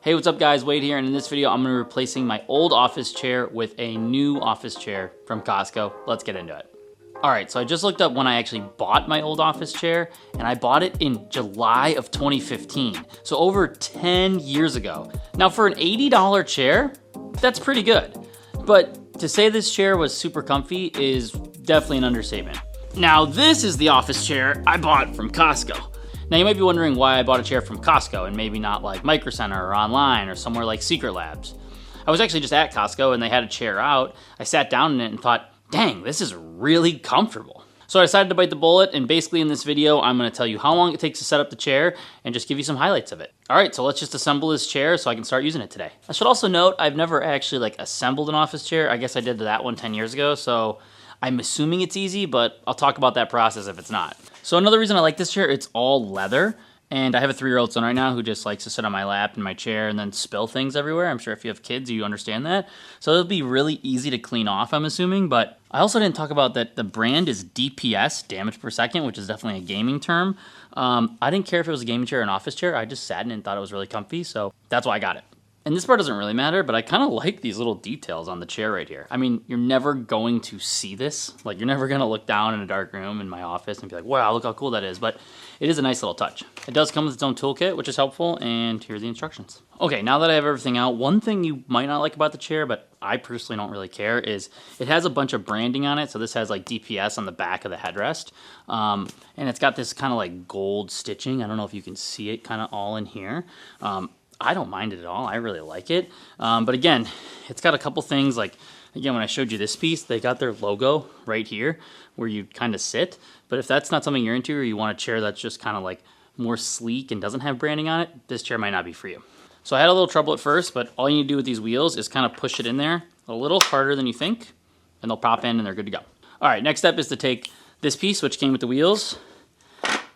Hey, what's up guys, Wade here, and in this video I'm going to be replacing my old office chair with a new office chair from Costco. Let's get into it. Alright, so I just looked up when I actually bought my old office chair, and I bought it in July of 2015, so over 10 years ago. Now for an $80 chair, that's pretty good, but to say this chair was super comfy is definitely an understatement. Now this is the office chair I bought from Costco. Now you might be wondering why I bought a chair from Costco and maybe not like Micro Center or online or somewhere like Secret Labs. I was actually just at Costco and they had a chair out. I sat down in it and thought, dang, this is really comfortable. So I decided to bite the bullet, and basically in this video I'm going to tell you how long it takes to set up the chair and just give you some highlights of it. Alright, so let's just assemble this chair so I can start using it today. I should also note I've never actually assembled an office chair. I guess I did that one 10 years ago, so I'm assuming it's easy, but I'll talk about that process if it's not. So another reason I like this chair, it's all leather, and I have a 3-year-old son right now who just likes to sit on my lap in my chair and then spill things everywhere. I'm sure if you have kids, you understand that. So it'll be really easy to clean off, I'm assuming, but I also didn't talk about that the brand is DPS, damage per second, which is definitely a gaming term. I didn't care if it was a gaming chair or an office chair. I just sat in it and thought it was really comfy, so that's why I got it. And this part doesn't really matter, but I kind of like these little details on the chair right here. I mean, you're never going to see this. Like, you're never going to look down in a dark room in my office and be like, wow, look how cool that is. But it is a nice little touch. It does come with its own toolkit, which is helpful, and here are the instructions. Okay, now that I have everything out, one thing you might not like about the chair, but I personally don't really care, is it has a bunch of branding on it. So this has like DPS on the back of the headrest. And it's got this kind of like gold stitching. I don't know if you can see it kind of all in here. I don't mind it at all. I really like it. But again, it's got a couple things like, again, when I showed you this piece, they got their logo right here where you kind of sit. But if that's not something you're into, or you want a chair that's just kind of like more sleek and doesn't have branding on it, this chair might not be for you. So I had a little trouble at first, but all you need to do with these wheels is kind of push it in there a little harder than you think, and they'll pop in and they're good to go. All right, next step is to take this piece, which came with the wheels,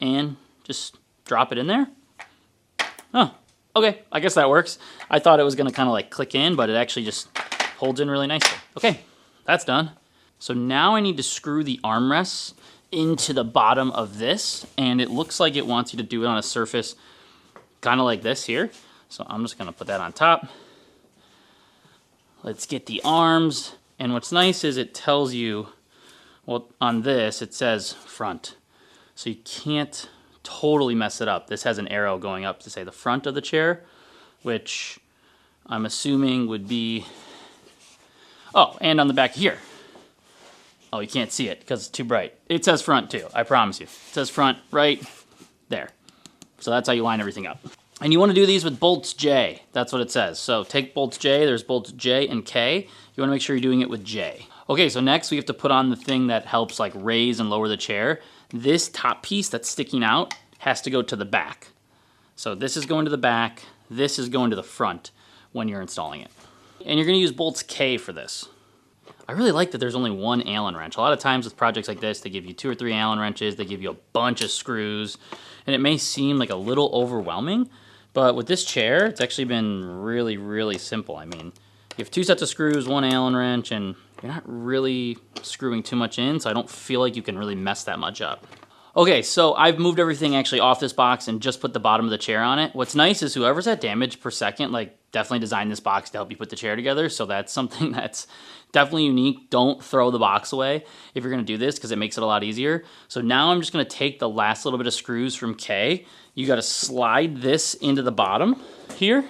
and just drop it in there. Oh. Okay, I guess that works. I thought it was gonna kind of like click in, but it actually just holds in really nicely. Okay, that's done. So now I need to screw the armrests into the bottom of this, and it looks like it wants you to do it on a surface kind of like this here. So I'm just gonna put that on top. Let's get the arms, and what's nice is it tells you, well, on this it says front. So you can't totally mess it up. This has an arrow going up to say the front of the chair, which I'm assuming would be, oh, and on the back here. Oh, you can't see it because it's too bright. It says front too, I promise you. It says front right there. So that's how you line everything up. And you want to do these with bolts J. That's what it says. So take bolts J, there's bolts J and K. You want to make sure you're doing it with J. Okay, so next we have to put on the thing that helps like raise and lower the chair. This top piece that's sticking out has to go to the back. So this is going to the back, this is going to the front when you're installing it. And you're gonna use bolts K for this. I really like that there's only one Allen wrench. A lot of times with projects like this, they give you 2 or 3 Allen wrenches, they give you a bunch of screws, and it may seem like a little overwhelming, but with this chair, it's actually been really, really simple. I mean, you have 2 sets of screws, 1 Allen wrench, and you're not really screwing too much in, so I don't feel like you can really mess that much up. Okay, so I've moved everything actually off this box and just put the bottom of the chair on it. What's nice is whoever's at damage per second, like, definitely designed this box to help you put the chair together, so that's something that's definitely unique. Don't throw the box away if you're gonna do this, because it makes it a lot easier. So now I'm just gonna take the last little bit of screws from K. You gotta slide this into the bottom here,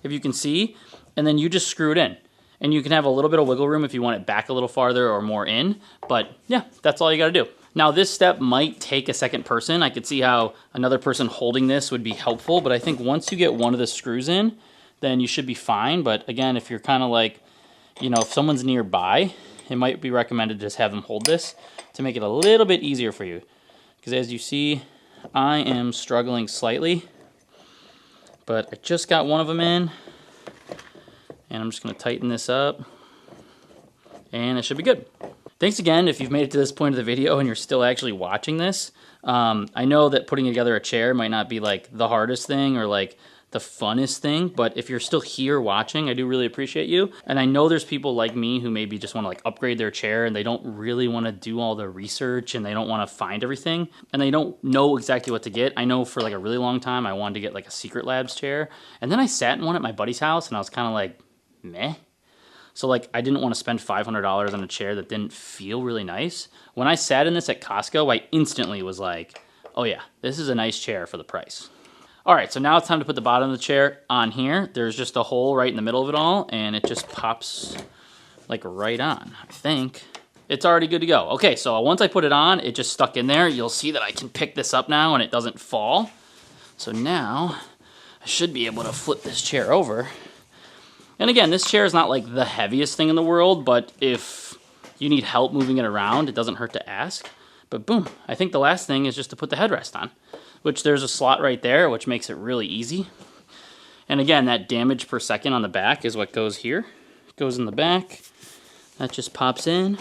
if you can see, and then you just screw it in. And you can have a little bit of wiggle room if you want it back a little farther or more in, but yeah, that's all you gotta do. Now this step might take a second person. I could see how another person holding this would be helpful, but I think once you get one of the screws in, then you should be fine. But again, if you're kind of like, you know, if someone's nearby, it might be recommended to just have them hold this to make it a little bit easier for you. Because as you see, I am struggling slightly, but I just got one of them in, and I'm just gonna tighten this up, and it should be good. Thanks again if you've made it to this point of the video and you're still actually watching this. I know that putting together a chair might not be like the hardest thing or like the funnest thing, but if you're still here watching, I do really appreciate you. And I know there's people like me who maybe just want to like upgrade their chair and they don't really want to do all the research and they don't want to find everything and they don't know exactly what to get. I know for like a really long time I wanted to get like a Secret Labs chair, and then I sat in one at my buddy's house and I was kind of like, meh. So like I didn't want to spend $500 on a chair that didn't feel really nice. When I sat in this at Costco, I instantly was like, oh yeah, this is a nice chair for the price. All right, so now it's time to put the bottom of the chair on here. There's just a hole right in the middle of it all, and it just pops like right on, I think. It's already good to go. Okay, so once I put it on, it just stuck in there. You'll see that I can pick this up now and it doesn't fall. So now I should be able to flip this chair over. And again, this chair is not like the heaviest thing in the world, but if you need help moving it around, it doesn't hurt to ask. But boom, I think the last thing is just to put the headrest on, which there's a slot right there, which makes it really easy. And again, that damage per second on the back is what goes here. It goes in the back. That just pops in.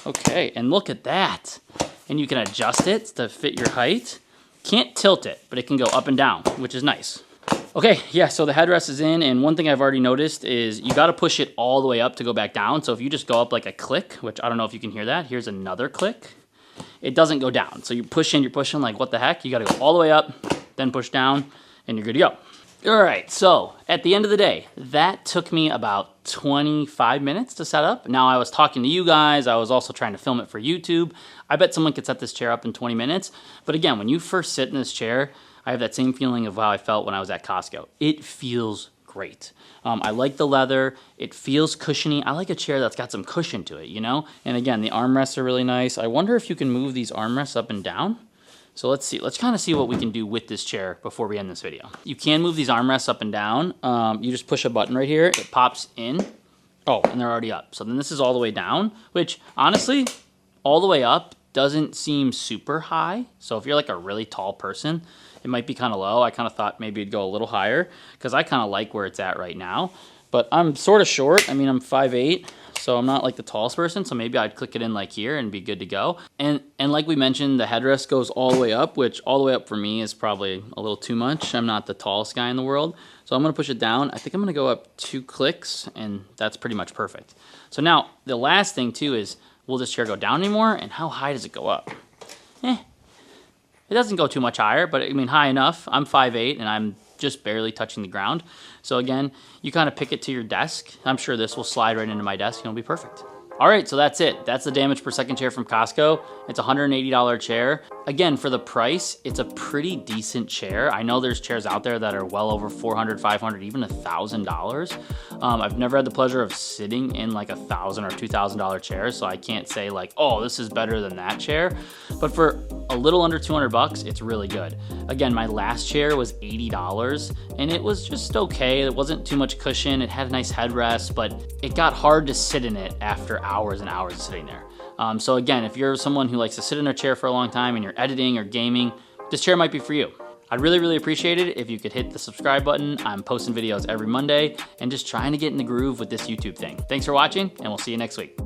Okay, and look at that. And you can adjust it to fit your height. Can't tilt it, but it can go up and down, which is nice. Okay, yeah, so the headrest is in, and one thing I've already noticed is you gotta push it all the way up to go back down. So if you just go up like a click, which I don't know if you can hear that, here's another click, it doesn't go down. So you're pushing like what the heck? You gotta go all the way up, then push down, and you're good to go. All right, so at the end of the day, that took me about 25 minutes to set up. Now I was talking to you guys, I was also trying to film it for YouTube. I bet someone could set this chair up in 20 minutes. But again, when you first sit in this chair, I have that same feeling of how I felt when I was at Costco. It feels great. I like the leather. It feels cushiony. I like a chair that's got some cushion to it, you know? And again, the armrests are really nice. I wonder if you can move these armrests up and down. So let's see. Let's kind of see what we can do with this chair before we end this video. You can move these armrests up and down. You just push a button right here. It pops in. Oh, and they're already up. So then this is all the way down, which honestly, all the way up doesn't seem super high. So if you're like a really tall person, it might be kind of low. I kind of thought maybe it'd go a little higher because I kind of like where it's at right now. But I'm sort of short. I mean, I'm 5'8", so I'm not like the tallest person. So maybe I'd click it in like here and be good to go. And like we mentioned, the headrest goes all the way up, which all the way up for me is probably a little too much. I'm not the tallest guy in the world. So I'm gonna push it down. I think I'm gonna go up 2 clicks and that's pretty much perfect. So now the last thing too is, will this chair go down anymore? And how high does it go up? It doesn't go too much higher, but I mean high enough. I'm 5'8" and I'm just barely touching the ground. So again, you kind of pick it to your desk. I'm sure this will slide right into my desk and it'll be perfect. All right, so that's it. That's the damage per second chair from Costco. It's a $180 chair. Again, for the price, it's a pretty decent chair. I know there's chairs out there that are well over $400, $500, even $1,000. I've never had the pleasure of sitting in like $1,000 or $2,000 chairs, so I can't say like, oh, this is better than that chair. But for a little under 200 bucks, it's really good. Again, my last chair was $80 and it was just okay. It wasn't too much cushion. It had a nice headrest, but it got hard to sit in it after hours and hours of sitting there. So again, if you're someone who likes to sit in their chair for a long time and you're editing or gaming, this chair might be for you. I'd really, really appreciate it if you could hit the subscribe button. I'm posting videos every Monday and just trying to get in the groove with this YouTube thing. Thanks for watching and we'll see you next week.